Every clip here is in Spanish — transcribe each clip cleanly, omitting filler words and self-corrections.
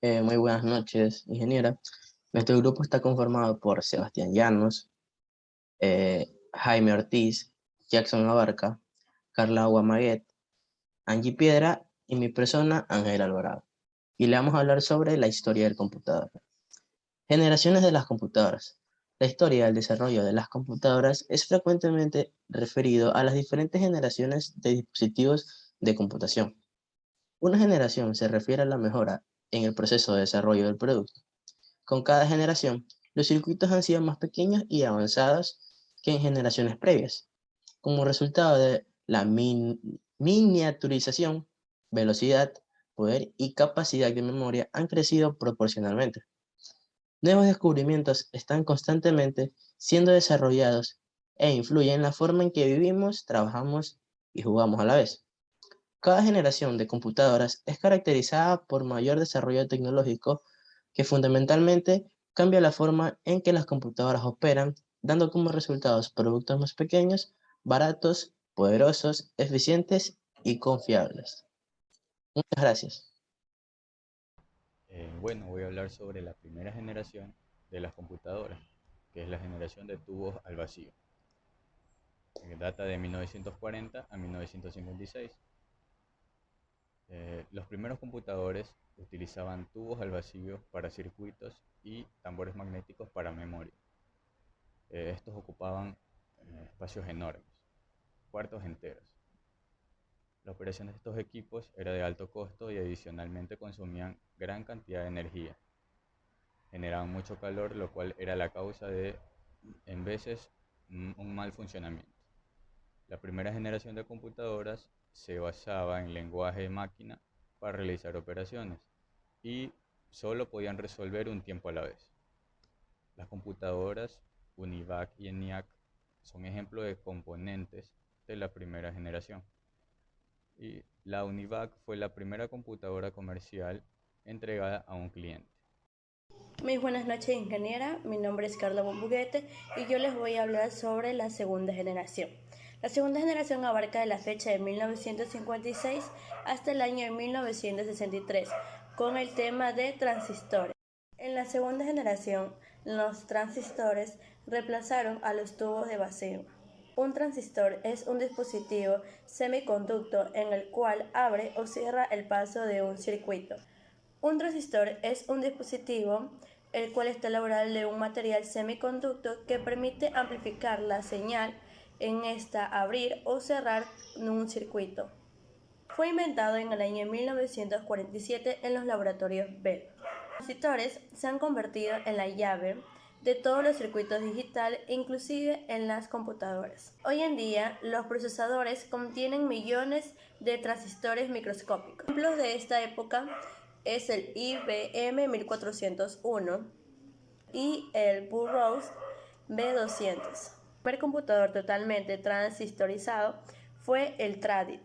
Muy buenas noches, ingeniera. Nuestro grupo está conformado por Sebastián Llanos, Jaime Ortiz, Jackson Abarca, Carla Guamaguet, Angie Piedra y mi persona, Ángel Alvarado. Y le vamos a hablar sobre la historia del computador. Generaciones de las computadoras. La historia del desarrollo de las computadoras es frecuentemente referido a las diferentes generaciones de dispositivos de computación. Una generación se refiere a la mejora en el proceso de desarrollo del producto. Con cada generación, los circuitos han sido más pequeños y avanzados que en generaciones previas. Como resultado de la miniaturización, velocidad, poder y capacidad de memoria han crecido proporcionalmente. Nuevos descubrimientos están constantemente siendo desarrollados e influyen en la forma en que vivimos, trabajamos y jugamos a la vez. Cada generación de computadoras es caracterizada por mayor desarrollo tecnológico que fundamentalmente cambia la forma en que las computadoras operan, dando como resultados productos más pequeños, baratos, poderosos, eficientes y confiables. Muchas gracias. Bueno, voy a hablar sobre la primera generación de las computadoras, que es la generación de tubos al vacío, que data de 1940 a 1956. Los primeros computadores utilizaban tubos al vacío para circuitos y tambores magnéticos para memoria. Estos ocupaban espacios enormes, cuartos enteros. La operación de estos equipos era de alto costo y adicionalmente consumían gran cantidad de energía. Generaban mucho calor, lo cual era la causa de, en veces, un mal funcionamiento. La primera generación de computadoras se basaba en lenguaje de máquina para realizar operaciones y solo podían resolver un tiempo a la vez. Las computadoras UNIVAC y ENIAC son ejemplos de componentes de la primera generación. Y la UNIVAC fue la primera computadora comercial entregada a un cliente. Muy buenas noches, ingeniera. Mi nombre es Carla Bombuguete y yo les voy a hablar sobre la segunda generación. La segunda generación abarca de la fecha de 1956 hasta el año de 1963, con el tema de transistores. En la segunda generación, los transistores reemplazaron a los tubos de vacío. Un transistor es un dispositivo semiconductor en el cual abre o cierra el paso de un circuito. Un transistor es un dispositivo el cual está elaborado de un material semiconductor que permite amplificar la señal en esta abrir o cerrar un circuito. Fue inventado en el año 1947 en los laboratorios Bell. Los transistores se han convertido en la llave de todos los circuitos digitales, inclusive en las computadoras. Hoy en día, los procesadores contienen millones de transistores microscópicos. Ejemplos de esta época es el IBM 1401 y el Burroughs B200. El primer computador totalmente transistorizado fue el Tradit.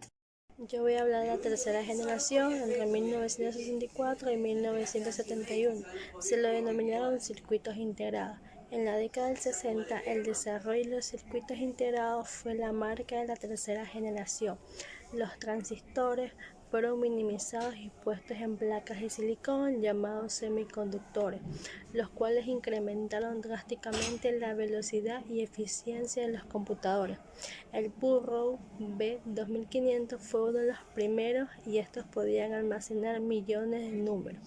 Yo voy a hablar de la tercera generación entre 1964 y 1971. Se lo denominaron circuitos integrados. En la década del 60, el desarrollo de los circuitos integrados fue la marca de la tercera generación. Los transistores fueron minimizados y puestos en placas de silicón llamados semiconductores, los cuales incrementaron drásticamente la velocidad y eficiencia de los computadores. El Burroughs B2500 fue uno de los primeros y estos podían almacenar millones de números.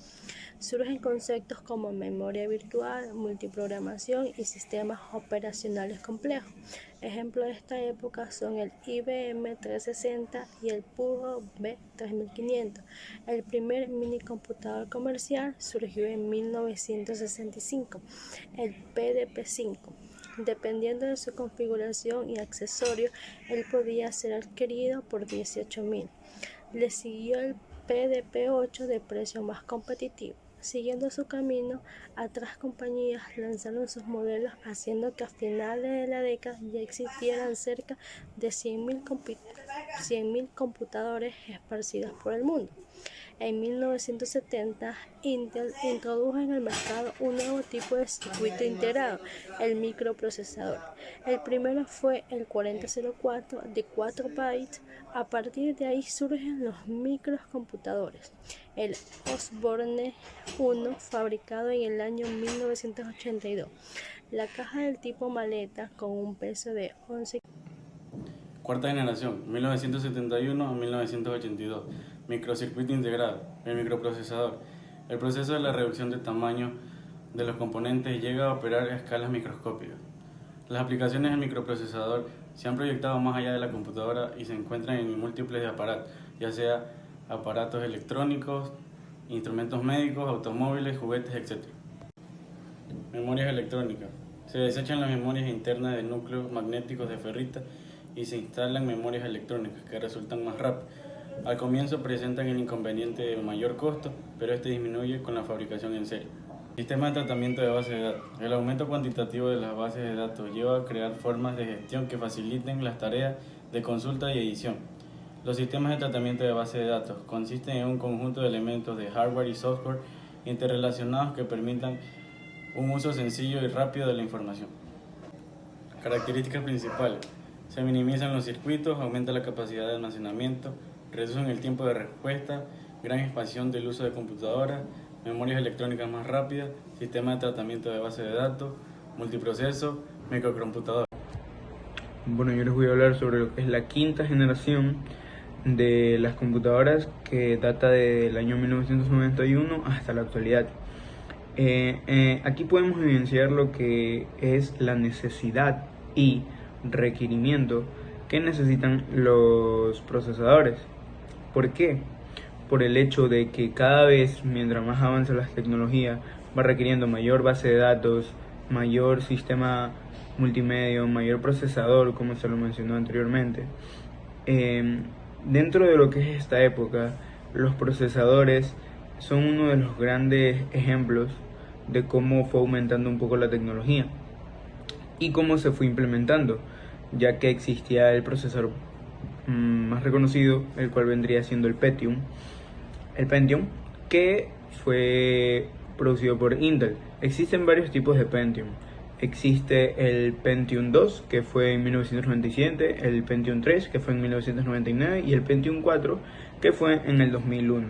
Surgen conceptos como memoria virtual, multiprogramación y sistemas operacionales complejos. Ejemplos de esta época son el IBM 360 y el Burroughs B3500. El primer minicomputador comercial surgió en 1965, el PDP-5. Dependiendo de su configuración y accesorios, él podía ser adquirido por 18.000. Le siguió el PDP-8 de precio más competitivo. Siguiendo su camino, otras compañías lanzaron sus modelos, haciendo que a finales de la década ya existieran cerca de 100.000 computadores esparcidos por el mundo. En 1970, Intel introdujo en el mercado un nuevo tipo de circuito integrado, el microprocesador. El primero fue el 4004 de 4 bytes. A partir de ahí surgen los microcomputadores. El Osborne 1, fabricado en el año 1982. La caja del tipo maleta con un peso de 11. Cuarta generación, 1971 a 1982. Microcircuito integrado, el microprocesador. El proceso de la reducción de tamaño de los componentes llega a operar a escalas microscópicas. Las aplicaciones del microprocesador se han proyectado más allá de la computadora y se encuentran en múltiples aparatos, ya sea aparatos electrónicos, instrumentos médicos, automóviles, juguetes, etc. Memorias electrónicas. Se desechan las memorias internas de núcleos magnéticos de ferrita y se instalan memorias electrónicas que resultan más rápidas. Al comienzo presentan el inconveniente de mayor costo, pero este disminuye con la fabricación en serie. Sistema de tratamiento de bases de datos. El aumento cuantitativo de las bases de datos lleva a crear formas de gestión que faciliten las tareas de consulta y edición. Los sistemas de tratamiento de bases de datos consisten en un conjunto de elementos de hardware y software interrelacionados que permitan un uso sencillo y rápido de la información. Características principales. Se minimizan los circuitos, aumenta la capacidad de almacenamiento, reducen el tiempo de respuesta, gran expansión del uso de computadoras, memorias electrónicas más rápidas, sistema de tratamiento de base de datos, multiproceso, microcomputador. Bueno, yo les voy a hablar sobre lo que es la quinta generación de las computadoras, que data del año 1991 hasta la actualidad. Aquí podemos evidenciar lo que es la necesidad y requerimiento que necesitan los procesadores. ¿Por qué? Por el hecho de que cada vez, mientras más avanza la tecnología, va requiriendo mayor base de datos, mayor sistema multimedia, mayor procesador, como se lo mencionó anteriormente. Dentro de lo que es esta época, los procesadores son uno de los grandes ejemplos de cómo fue aumentando un poco la tecnología y cómo se fue implementando, ya que existía el procesador más reconocido, el cual vendría siendo el Pentium, que fue producido por Intel. Existen varios tipos de Pentium. Existe el Pentium 2, que fue en 1997, el Pentium 3, que fue en 1999, y el Pentium 4, que fue en el 2001.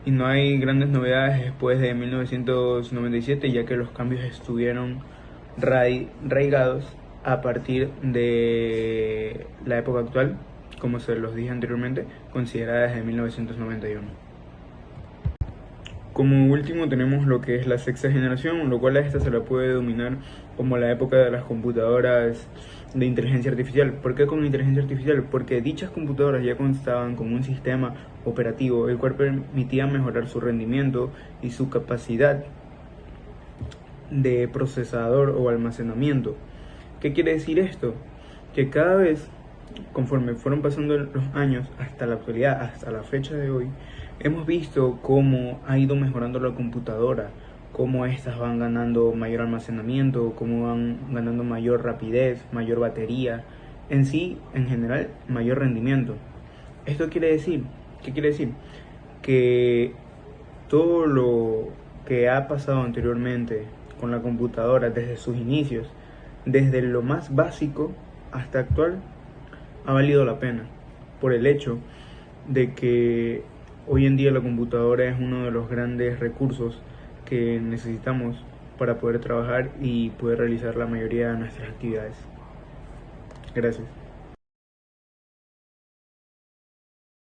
Y no hay grandes novedades después de 1997, ya que los cambios estuvieron raigados a partir de la época actual, como se los dije anteriormente, considerada desde 1991. Como último tenemos lo que es la sexta generación, lo cual a esta se la puede denominar como la época de las computadoras de inteligencia artificial. ¿Por qué con inteligencia artificial? Porque dichas computadoras ya constaban con un sistema operativo, el cual permitía mejorar su rendimiento y su capacidad de procesador o almacenamiento. ¿Qué quiere decir esto? Que cada vez, conforme fueron pasando los años hasta la actualidad, hasta la fecha de hoy, hemos visto cómo ha ido mejorando la computadora, cómo estas van ganando mayor almacenamiento, cómo van ganando mayor rapidez, mayor batería, en sí, en general, mayor rendimiento. ¿Esto quiere decir? ¿Qué quiere decir? Que todo lo que ha pasado anteriormente con la computadora desde sus inicios, desde lo más básico hasta actual, ha valido la pena, por el hecho de que hoy en día la computadora es uno de los grandes recursos que necesitamos para poder trabajar y poder realizar la mayoría de nuestras actividades. Gracias.